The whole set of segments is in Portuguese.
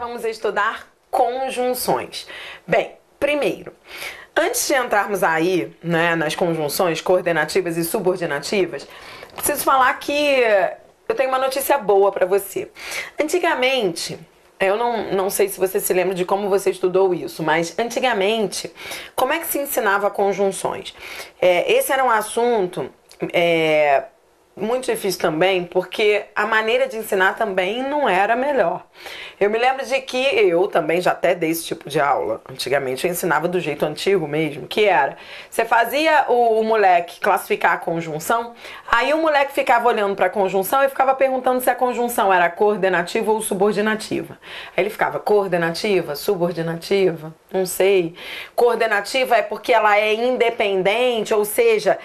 vamos estudar conjunções. Bem, primeiro, antes de entrarmos aí, né, nas conjunções coordenativas e subordinativas, preciso falar que eu tenho uma notícia boa para você. Antigamente, eu não sei se você se lembra de como você estudou isso, mas antigamente, como é que se ensinava conjunções? Esse era um assunto muito difícil também, porque a maneira de ensinar também não era melhor. Eu me lembro de que eu também já até dei esse tipo de aula. Antigamente eu ensinava do jeito antigo mesmo, que era, você fazia o moleque classificar a conjunção, aí o moleque ficava olhando para a conjunção e ficava perguntando se a conjunção era coordenativa ou subordinativa. Aí ele ficava, coordenativa, subordinativa, não sei. Coordenativa é porque ela é independente, ou seja,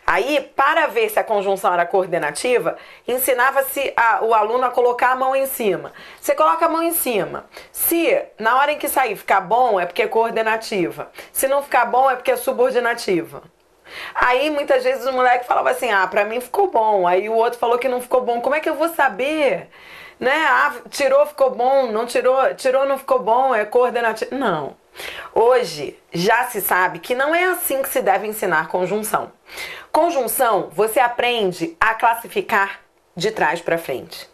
Aí, para ver se a conjunção era coordenativa, ensinava-se o aluno a colocar a mão em cima. Você coloca a mão em cima. Se na hora em que sair ficar bom, é porque é coordenativa. Se não ficar bom, é porque é subordinativa. Aí muitas vezes o moleque falava assim, pra mim ficou bom. Aí o outro falou que não ficou bom. Como é que eu vou saber? Né? Tirou, ficou bom. Não tirou, não ficou bom. É coordenativo. Não. Hoje já se sabe que não é assim que se deve ensinar conjunção. Conjunção, você aprende a classificar de trás para frente.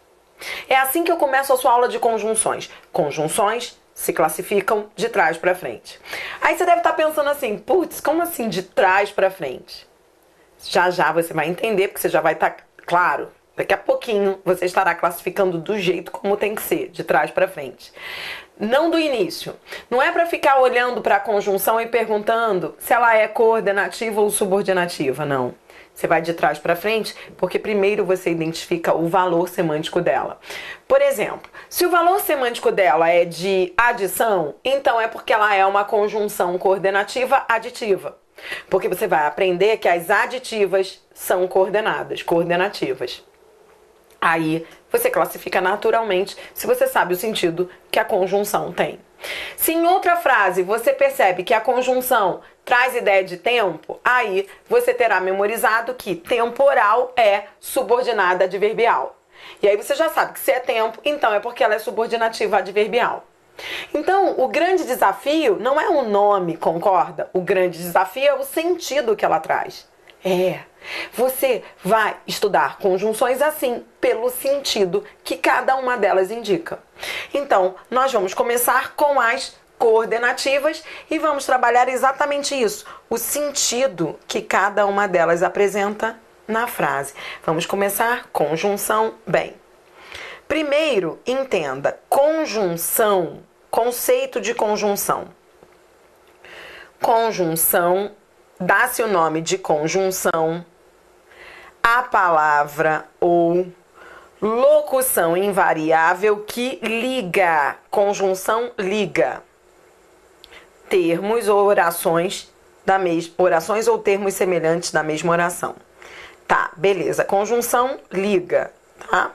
É assim que eu começo a sua aula de conjunções. Conjunções se classificam de trás para frente. Aí você deve estar pensando assim, putz, como assim de trás para frente? Já já você vai entender, porque você já vai estar claro. Daqui a pouquinho você estará classificando do jeito como tem que ser, de trás para frente. Não do início. Não é para ficar olhando para a conjunção e perguntando se ela é coordenativa ou subordinativa, não. Você vai de trás para frente porque primeiro você identifica o valor semântico dela. Por exemplo, se o valor semântico dela é de adição, então é porque ela é uma conjunção coordenativa aditiva. Porque você vai aprender que as aditivas são coordenativas. Aí você classifica naturalmente se você sabe o sentido que a conjunção tem. Se em outra frase você percebe que a conjunção traz ideia de tempo, aí você terá memorizado que temporal é subordinada adverbial. E aí você já sabe que se é tempo, então é porque ela é subordinativa adverbial. Então, o grande desafio não é o nome, concorda? O grande desafio é o sentido que ela traz. Você vai estudar conjunções assim, pelo sentido que cada uma delas indica. Então, nós vamos começar com as coordenativas e vamos trabalhar exatamente isso, o sentido que cada uma delas apresenta na frase. Vamos começar conjunção bem. Primeiro, entenda, conjunção, conceito de conjunção. Conjunção, dá-se o nome de conjunção a palavra ou locução invariável que liga, conjunção liga, termos ou orações orações ou termos semelhantes da mesma oração. Tá, beleza. Conjunção liga, tá?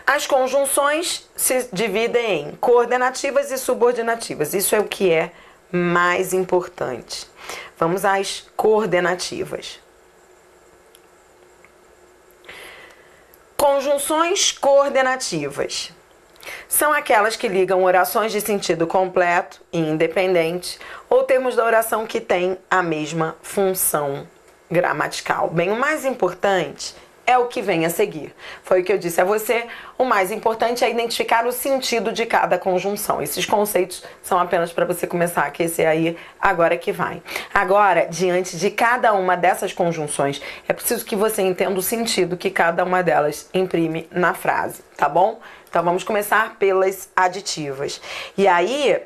As conjunções se dividem em coordenativas e subordinativas. Isso é o que é mais importante. Vamos às coordenativas. Conjunções coordenativas são aquelas que ligam orações de sentido completo e independente ou termos da oração que têm a mesma função gramatical. Bem, o mais importante é o que vem a seguir. Foi o que eu disse a você, o mais importante é identificar o sentido de cada conjunção. Esses conceitos são apenas para você começar a aquecer aí, agora que vai. Agora, diante de cada uma dessas conjunções, é preciso que você entenda o sentido que cada uma delas imprime na frase, tá bom? Então vamos começar pelas aditivas. E aí,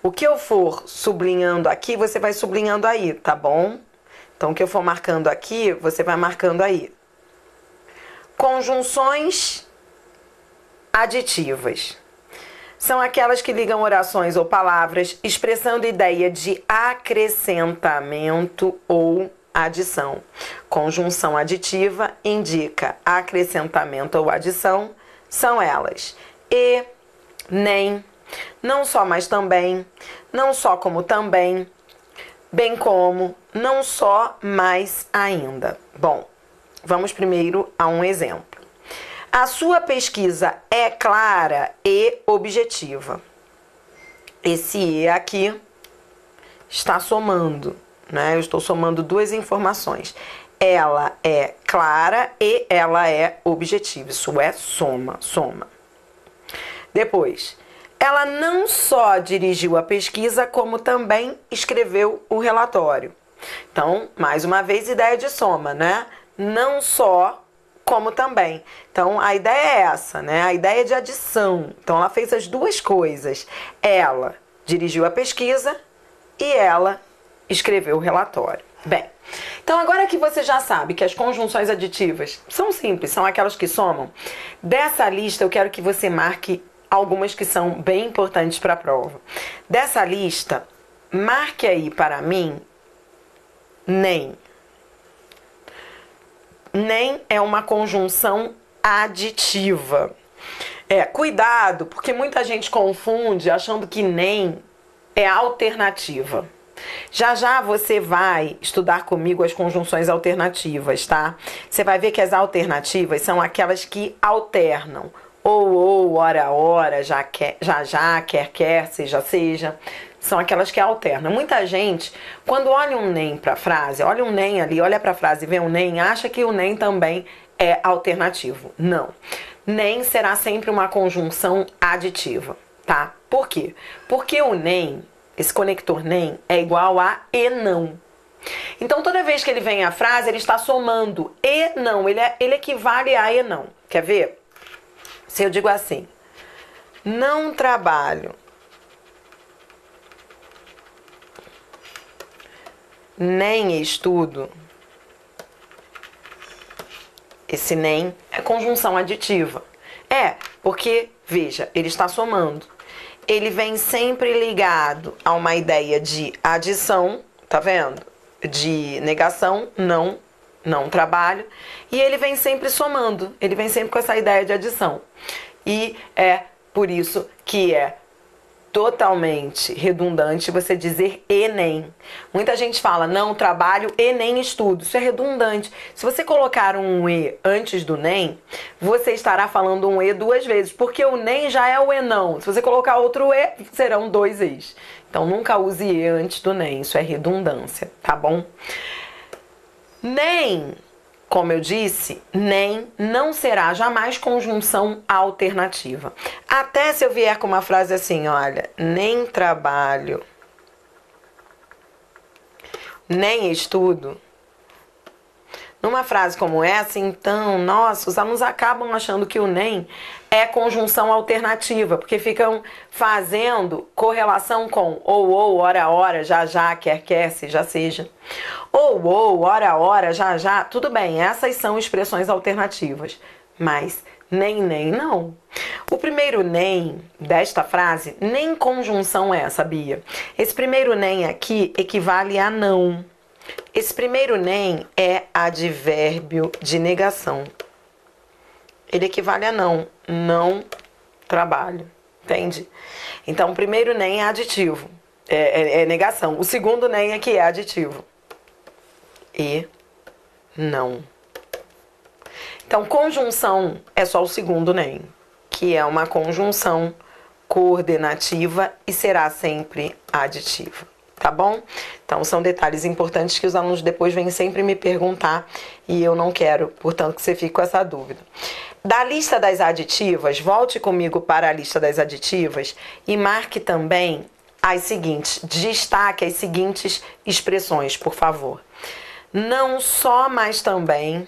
o que eu for sublinhando aqui, você vai sublinhando aí, tá bom? Então o que eu for marcando aqui, você vai marcando aí. Conjunções aditivas são aquelas que ligam orações ou palavras expressando ideia de acrescentamento ou adição. Conjunção aditiva indica acrescentamento ou adição, são elas e, nem, não só, mas também, não só como também, bem como, não só, mas ainda. Bom, vamos primeiro a um exemplo. A sua pesquisa é clara e objetiva. Esse E aqui está somando, né? Eu estou somando duas informações. Ela é clara e ela é objetiva. Isso é soma, soma. Depois, ela não só dirigiu a pesquisa, como também escreveu o relatório. Então, mais uma vez, ideia de soma, né? Não só, como também. Então, a ideia é essa, né? A ideia de adição. Então, ela fez as duas coisas. Ela dirigiu a pesquisa e ela escreveu o relatório. Bem, então agora que você já sabe que as conjunções aditivas são simples, são aquelas que somam, dessa lista eu quero que você marque algumas que são bem importantes para a prova. Dessa lista, marque aí para mim nem. Nem é uma conjunção aditiva. Cuidado, porque muita gente confunde achando que nem é alternativa. Já já você vai estudar comigo as conjunções alternativas, tá? Você vai ver que as alternativas são aquelas que alternam. Ou, ora, já, quer, seja, seja. São aquelas que alternam. Muita gente, quando olha um nem para a frase, olha um nem ali, olha para a frase e vê um nem, acha que o nem também é alternativo. Não. Nem será sempre uma conjunção aditiva, tá? Por quê? Porque o nem, esse conector nem, é igual a e não. Então, toda vez que ele vem à frase, ele está somando e não. Ele equivale a e não. Quer ver? Se eu digo assim, não trabalho, nem estudo, esse nem é conjunção aditiva. Porque, veja, ele está somando. Ele vem sempre ligado a uma ideia de adição, tá vendo? De negação, não trabalho. E ele vem sempre somando, ele vem sempre com essa ideia de adição. E é por isso que é totalmente redundante você dizer e nem. Muita gente fala, não trabalho e nem estudo. Isso é redundante. Se você colocar um e antes do nem, você estará falando um e duas vezes, porque o nem já é o e não. Se você colocar outro e, serão dois e's. Então nunca use e antes do nem. Isso é redundância, tá bom? Nem, como eu disse, nem não será jamais conjunção alternativa. Até se eu vier com uma frase assim, olha, nem trabalho, nem estudo. Numa frase como essa, então, nossa, os alunos acabam achando que o nem é conjunção alternativa, porque ficam fazendo correlação com ou, ora, já, quer, seja, seja. Ou, ora, já, tudo bem, essas são expressões alternativas, mas nem, não. O primeiro nem desta frase, nem conjunção é, sabia? Esse primeiro nem aqui equivale a não. Esse primeiro nem é advérbio de negação. Ele equivale a não trabalho, entende? Então, o primeiro nem é aditivo, é negação. O segundo nem é que é aditivo. E não. Então, conjunção é só o segundo nem, que é uma conjunção coordenativa e será sempre aditiva. Tá bom? Então, são detalhes importantes que os alunos depois vêm sempre me perguntar e eu não quero, portanto, que você fique com essa dúvida. Da lista das aditivas, volte comigo para a lista das aditivas e marque também as seguintes, destaque as seguintes expressões, por favor. Não só, mas também,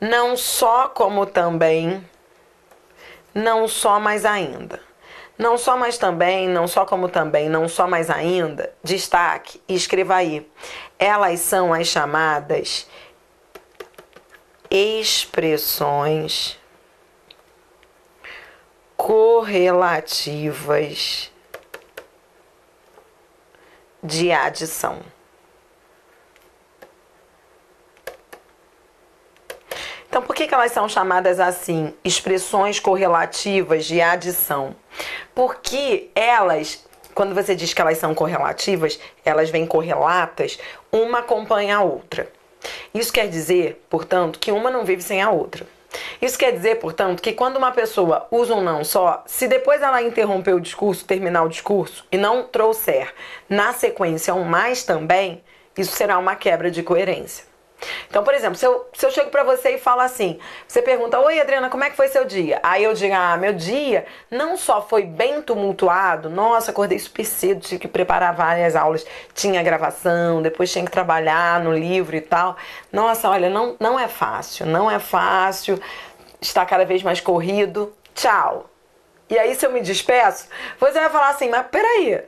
não só como também, não só, mas ainda. Não só, mas também, não só como também, não só, mas ainda, destaque e escreva aí. Elas são as chamadas expressões correlativas de adição. Então, por que elas são chamadas assim, expressões correlativas de adição? Porque elas, quando você diz que elas são correlativas, elas vêm correlatas, uma acompanha a outra. Isso quer dizer, portanto, que uma não vive sem a outra. Isso quer dizer, portanto, que quando uma pessoa usa um não só, se depois ela interromper o discurso, terminar o discurso e não trouxer na sequência um mais também, isso será uma quebra de coerência. Então, por exemplo, se eu chego pra você e falo assim, você pergunta, oi Adriana, como é que foi seu dia? Aí eu digo, meu dia não só foi bem tumultuado, nossa, acordei super cedo, tive que preparar várias aulas, tinha gravação, depois tinha que trabalhar no livro e tal. Nossa, olha, não é fácil, está cada vez mais corrido, tchau. E aí se eu me despeço, você vai falar assim, mas peraí,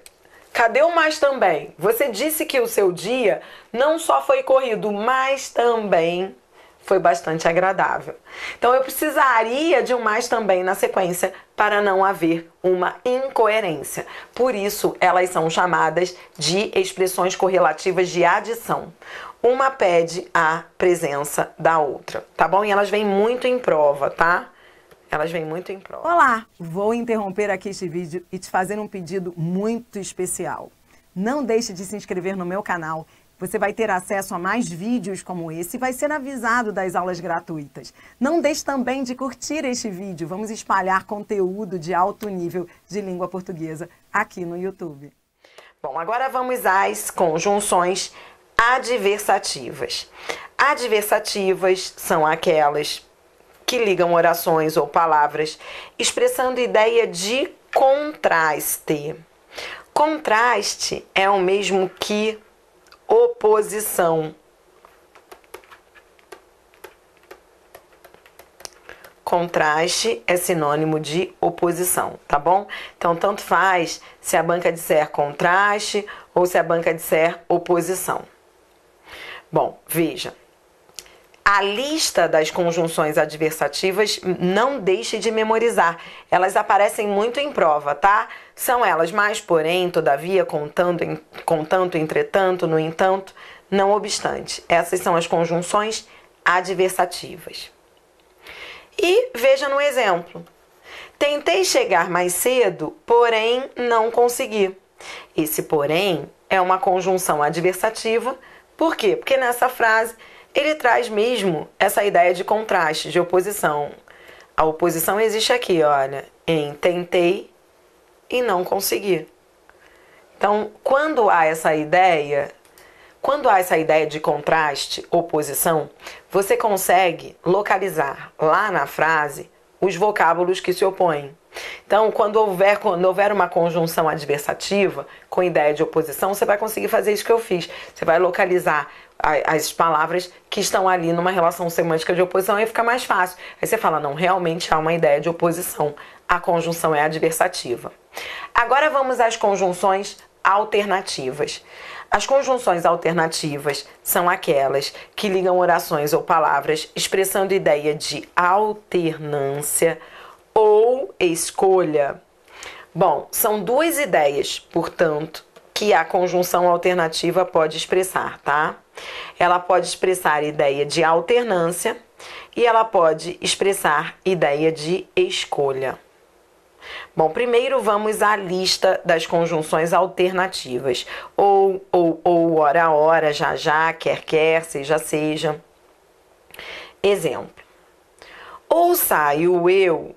cadê o mais também? Você disse que o seu dia não só foi corrido, mas também foi bastante agradável. Então eu precisaria de um mais também na sequência para não haver uma incoerência. Por isso, elas são chamadas de expressões correlativas de adição. Uma pede a presença da outra, tá bom? E elas vêm muito em prova, tá? Elas vêm muito em prova. Olá! Vou interromper aqui este vídeo e te fazer um pedido muito especial. Não deixe de se inscrever no meu canal. Você vai ter acesso a mais vídeos como esse e vai ser avisado das aulas gratuitas. Não deixe também de curtir este vídeo. Vamos espalhar conteúdo de alto nível de língua portuguesa aqui no YouTube. Bom, agora vamos às conjunções adversativas. Adversativas são aquelas que ligam orações ou palavras expressando ideia de contraste. Contraste é o mesmo que oposição. Contraste é sinônimo de oposição, tá bom? Então, tanto faz se a banca disser contraste ou se a banca disser oposição. Bom, veja. A lista das conjunções adversativas não deixe de memorizar. Elas aparecem muito em prova, tá? São elas mas, porém, todavia, contanto, entretanto, no entanto, não obstante. Essas são as conjunções adversativas. E veja no exemplo. Tentei chegar mais cedo, porém não consegui. Esse porém é uma conjunção adversativa. Por quê? Porque nessa frase ele traz mesmo essa ideia de contraste, de oposição. A oposição existe aqui, olha, em tentei e não consegui. Então, quando há essa ideia de contraste, oposição, você consegue localizar lá na frase os vocábulos que se opõem. Então, quando houver uma conjunção adversativa com ideia de oposição, você vai conseguir fazer isso que eu fiz. Você vai localizar as palavras que estão ali numa relação semântica de oposição e fica mais fácil. Aí você fala, não, realmente há uma ideia de oposição. A conjunção é adversativa. Agora vamos às conjunções alternativas. As conjunções alternativas são aquelas que ligam orações ou palavras expressando ideia de alternância ou escolha. Bom, são duas ideias, portanto, que a conjunção alternativa pode expressar, tá? Ela pode expressar ideia de alternância e ela pode expressar ideia de escolha. Bom, primeiro vamos à lista das conjunções alternativas. Ou, ora, já, quer, seja. Exemplo. Ou saio eu,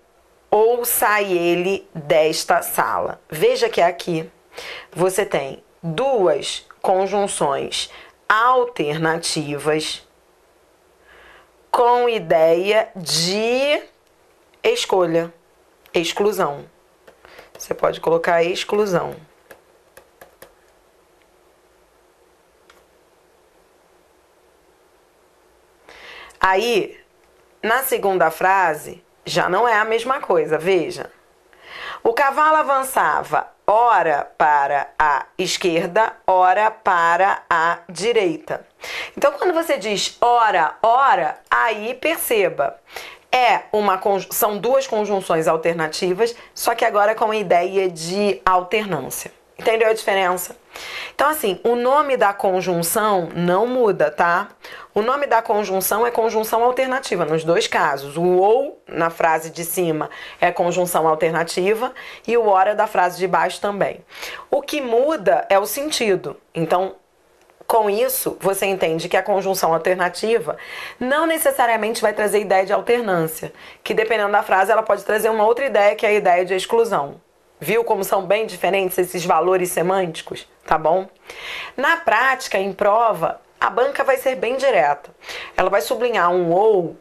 ou sai ele desta sala. Veja que aqui você tem duas conjunções alternativas com ideia de escolha, exclusão. Você pode colocar exclusão. Aí, na segunda frase, já não é a mesma coisa, veja. O cavalo avançava ora para a esquerda, ora para a direita. Então, quando você diz ora, aí perceba, são duas conjunções alternativas, só que agora com a ideia de alternância. Entendeu a diferença? Então, assim, o nome da conjunção não muda, tá? O nome da conjunção é conjunção alternativa, nos dois casos. O ou, na frase de cima, é conjunção alternativa e o ora da frase de baixo também. O que muda é o sentido. Então, Com isso, você entende que a conjunção alternativa não necessariamente vai trazer ideia de alternância, que dependendo da frase ela pode trazer uma outra ideia, que é a ideia de exclusão. Viu como são bem diferentes esses valores semânticos? Tá bom? Na prática, em prova, a banca vai ser bem direta. Ela vai sublinhar um ou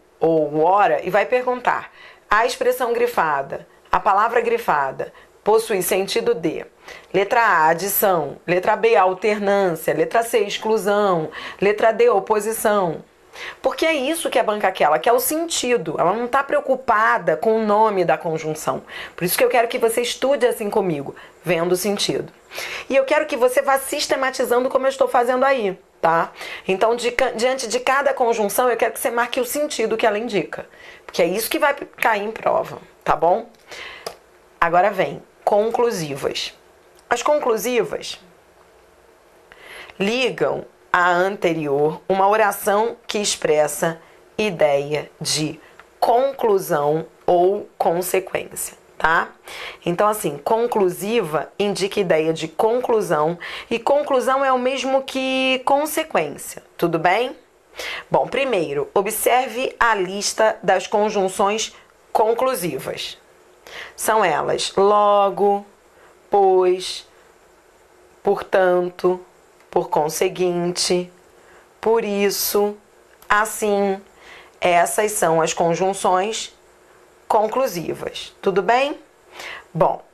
ora e vai perguntar: a expressão grifada, a palavra grifada, possui sentido de letra A, adição, letra B, alternância, letra C, exclusão, letra D, oposição. Porque é isso que a banca quer, ela quer o sentido, ela não está preocupada com o nome da conjunção. Por isso que eu quero que você estude assim comigo, vendo o sentido. E eu quero que você vá sistematizando como eu estou fazendo aí, tá? Então, diante de cada conjunção, eu quero que você marque o sentido que ela indica. Porque é isso que vai cair em prova, tá bom? Agora vem conclusivas. As conclusivas ligam à anterior uma oração que expressa ideia de conclusão ou consequência, tá? Então, assim, conclusiva indica ideia de conclusão e conclusão é o mesmo que consequência, tudo bem? Bom, primeiro, observe a lista das conjunções conclusivas. São elas logo, pois, portanto, por conseguinte, por isso, assim. Essas são as conjunções conclusivas. Tudo bem? Bom,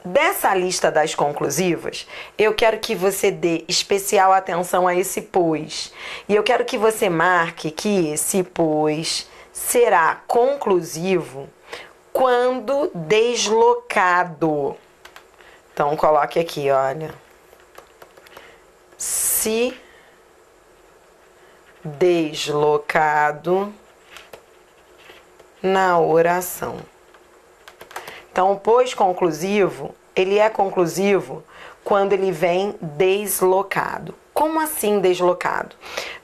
dessa lista das conclusivas, eu quero que você dê especial atenção a esse pois. E eu quero que você marque que esse pois será conclusivo quando deslocado. Então, coloque aqui, olha. Se deslocado na oração. Então, o pois conclusivo, ele é conclusivo quando ele vem deslocado. Como assim deslocado?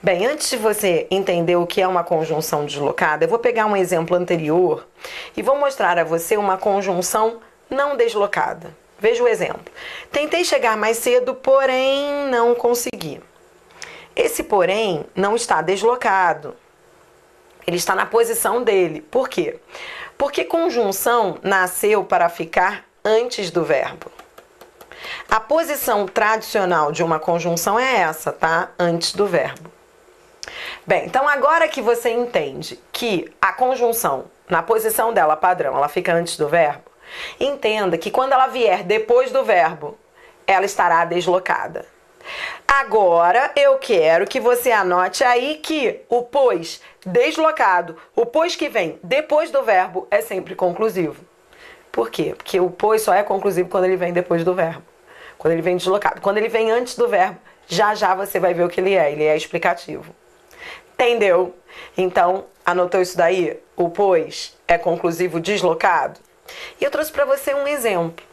Bem, antes de você entender o que é uma conjunção deslocada, eu vou pegar um exemplo anterior e vou mostrar a você uma conjunção não deslocada. Veja o exemplo. Tentei chegar mais cedo, porém não consegui. Esse porém não está deslocado. Ele está na posição dele. Por quê? Porque conjunção nasceu para ficar antes do verbo. A posição tradicional de uma conjunção é essa, tá? Antes do verbo. Bem, então agora que você entende que a conjunção, na posição dela padrão, ela fica antes do verbo, entenda que quando ela vier depois do verbo, ela estará deslocada. Agora eu quero que você anote aí que o pois deslocado, o pois que vem depois do verbo é sempre conclusivo. Por quê? Porque o pois só é conclusivo quando ele vem depois do verbo. Quando ele vem deslocado. Quando ele vem antes do verbo, já você vai ver o que ele é explicativo. Entendeu? Então, anotou isso daí? O pois é conclusivo deslocado? E eu trouxe para você um exemplo.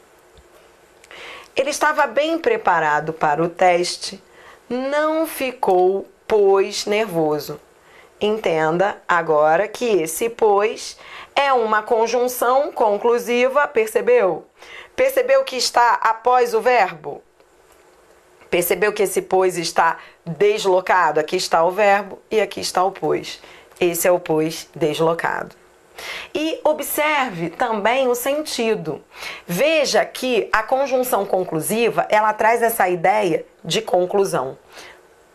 Ele estava bem preparado para o teste, não ficou, pois, nervoso. Entenda agora que esse pois é uma conjunção conclusiva, percebeu? Percebeu que está após o verbo? Percebeu que esse pois está deslocado? Aqui está o verbo e aqui está o pois. Esse é o pois deslocado. E observe também o sentido. Veja que a conjunção conclusiva, ela traz essa ideia de conclusão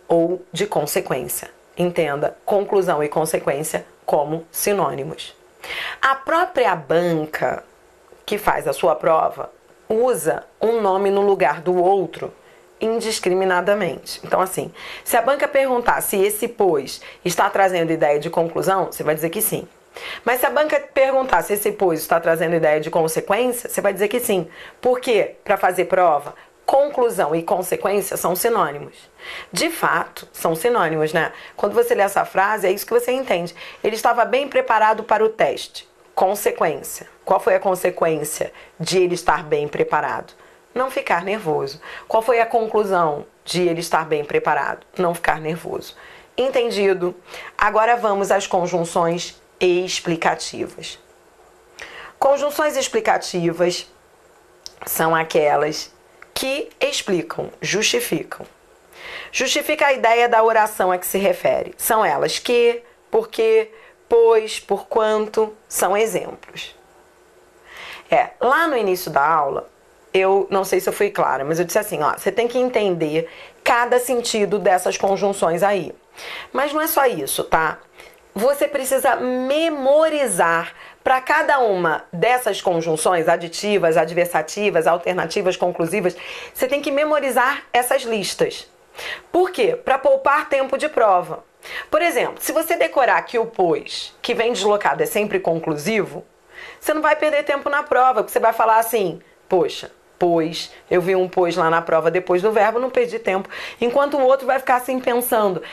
ou de consequência. Entenda, conclusão e consequência como sinônimos. A própria banca que faz a sua prova usa um nome no lugar do outro indiscriminadamente. Então, assim, se a banca perguntar se esse pois está trazendo ideia de conclusão, você vai dizer que sim. Mas se a banca perguntar se esse pois está trazendo ideia de consequência, você vai dizer que sim. Por quê? Para fazer prova, conclusão e consequência são sinônimos. De fato, são sinônimos, né? Quando você lê essa frase, é isso que você entende. Ele estava bem preparado para o teste. Consequência. Qual foi a consequência de ele estar bem preparado? Não ficar nervoso. Qual foi a conclusão de ele estar bem preparado? Não ficar nervoso. Entendido? Agora vamos às conjunções explicativas. Conjunções explicativas são aquelas que explicam, justificam. Justifica a ideia da oração a que se refere. São elas que, porque, pois, por quanto, são exemplos. Lá no início da aula, eu não sei se eu fui clara, mas eu disse assim, ó, você tem que entender cada sentido dessas conjunções aí. Mas não é só isso, tá? Você precisa memorizar para cada uma dessas conjunções, aditivas, adversativas, alternativas, conclusivas, você tem que memorizar essas listas. Por quê? Para poupar tempo de prova. Por exemplo, se você decorar que o pois, que vem deslocado, é sempre conclusivo, você não vai perder tempo na prova, porque você vai falar assim, poxa, pois, eu vi um pois lá na prova depois do verbo, não perdi tempo. Enquanto o outro vai ficar assim pensando,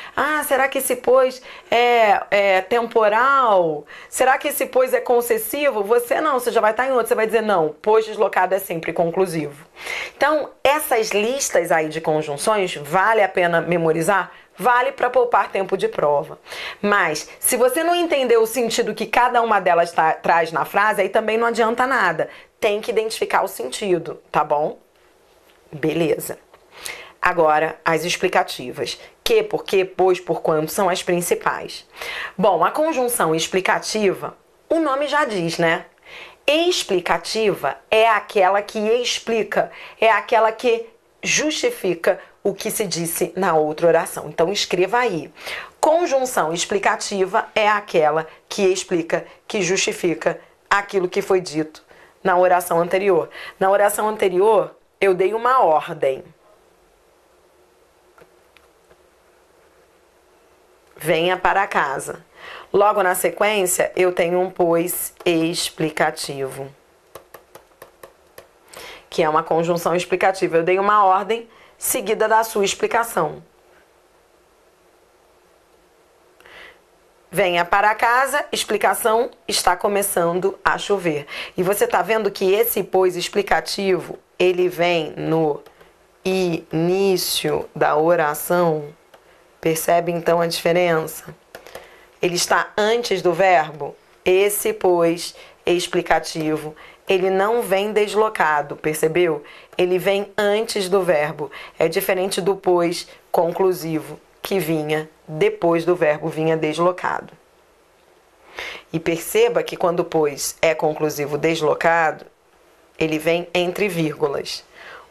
será que esse pois é temporal? Será que esse pois é concessivo? Você não, você já vai estar em outro, você vai dizer não, pois deslocado é sempre conclusivo. Então, essas listas aí de conjunções, vale a pena memorizar? Vale para poupar tempo de prova. Mas, se você não entender o sentido que cada uma delas traz na frase, aí também não adianta nada. Tem que identificar o sentido, tá bom? Beleza. Agora, as explicativas. Que, porque, pois, por quanto são as principais. Bom, a conjunção explicativa, o nome já diz, né? Explicativa é aquela que explica, é aquela que justifica o que se disse na outra oração. Então, escreva aí. Conjunção explicativa é aquela que explica, que justifica aquilo que foi dito na oração anterior. Na oração anterior, eu dei uma ordem. Venha para casa. Logo na sequência, eu tenho um pois explicativo, que é uma conjunção explicativa. Eu dei uma ordem seguida da sua explicação. Venha para casa, explicação, está começando a chover. E você está vendo que esse pois explicativo, ele vem no início da oração. Percebe então a diferença? Ele está antes do verbo. Esse pois explicativo, ele não vem deslocado, percebeu? Ele vem antes do verbo. É diferente do pois conclusivo, que vinha depois do verbo, vinha deslocado. E perceba que quando o pois é conclusivo deslocado, ele vem entre vírgulas.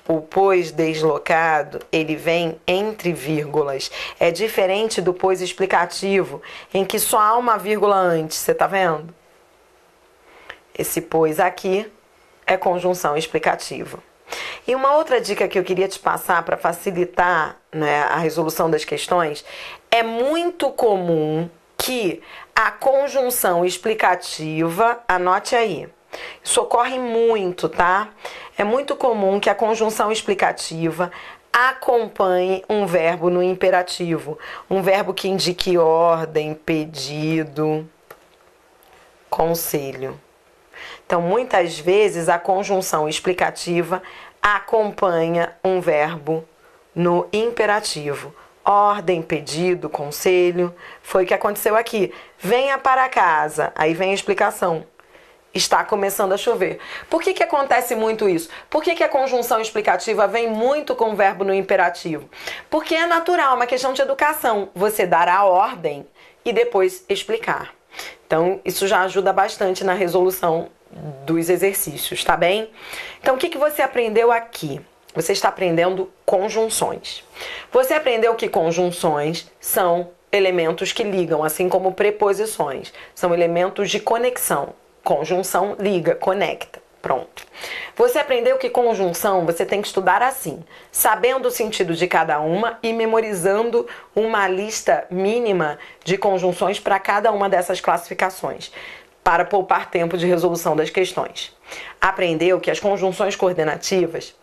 O pois deslocado, ele vem entre vírgulas. É diferente do pois explicativo, em que só há uma vírgula antes, você está vendo? Esse pois aqui é conjunção explicativa. E uma outra dica que eu queria te passar para facilitar, né, a resolução das questões, é muito comum que a conjunção explicativa, anote aí, isso ocorre muito, tá? É muito comum que a conjunção explicativa acompanhe um verbo no imperativo, um verbo que indique ordem, pedido, conselho. Então, muitas vezes, a conjunção explicativa acompanha um verbo no imperativo. Ordem, pedido, conselho. Foi o que aconteceu aqui. Venha para casa. Aí vem a explicação. Está começando a chover. Por que acontece muito isso? Por que a conjunção explicativa vem muito com o verbo no imperativo? Porque é natural, é uma questão de educação. Você dar a ordem e depois explicar. Então, isso já ajuda bastante na resolução dos exercícios, tá bem? Então, o que você aprendeu aqui? Você está aprendendo conjunções. Você aprendeu que conjunções são elementos que ligam, assim como preposições. São elementos de conexão. Conjunção liga, conecta. Pronto. Você aprendeu que conjunção você tem que estudar assim, sabendo o sentido de cada uma e memorizando uma lista mínima de conjunções para cada uma dessas classificações, para poupar tempo de resolução das questões. Aprendeu que as conjunções coordenativas,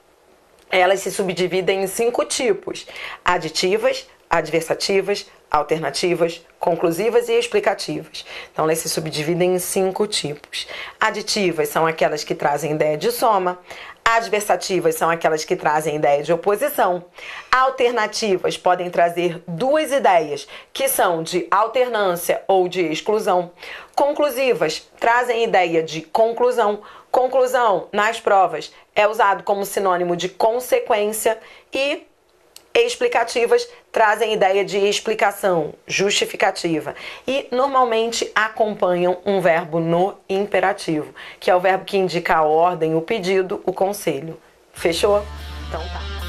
elas se subdividem em 5 tipos: aditivas, adversativas, alternativas, conclusivas e explicativas. Então, elas se subdividem em 5 tipos. Aditivas são aquelas que trazem ideia de soma. Adversativas são aquelas que trazem ideia de oposição. Alternativas podem trazer 2 ideias, que são de alternância ou de exclusão. Conclusivas trazem ideia de conclusão. Conclusão, nas provas, é usado como sinônimo de consequência. E Explicativas trazem ideia de explicação, justificativa e normalmente acompanham um verbo no imperativo, que é o verbo que indica a ordem, o pedido, o conselho. Fechou? Então tá.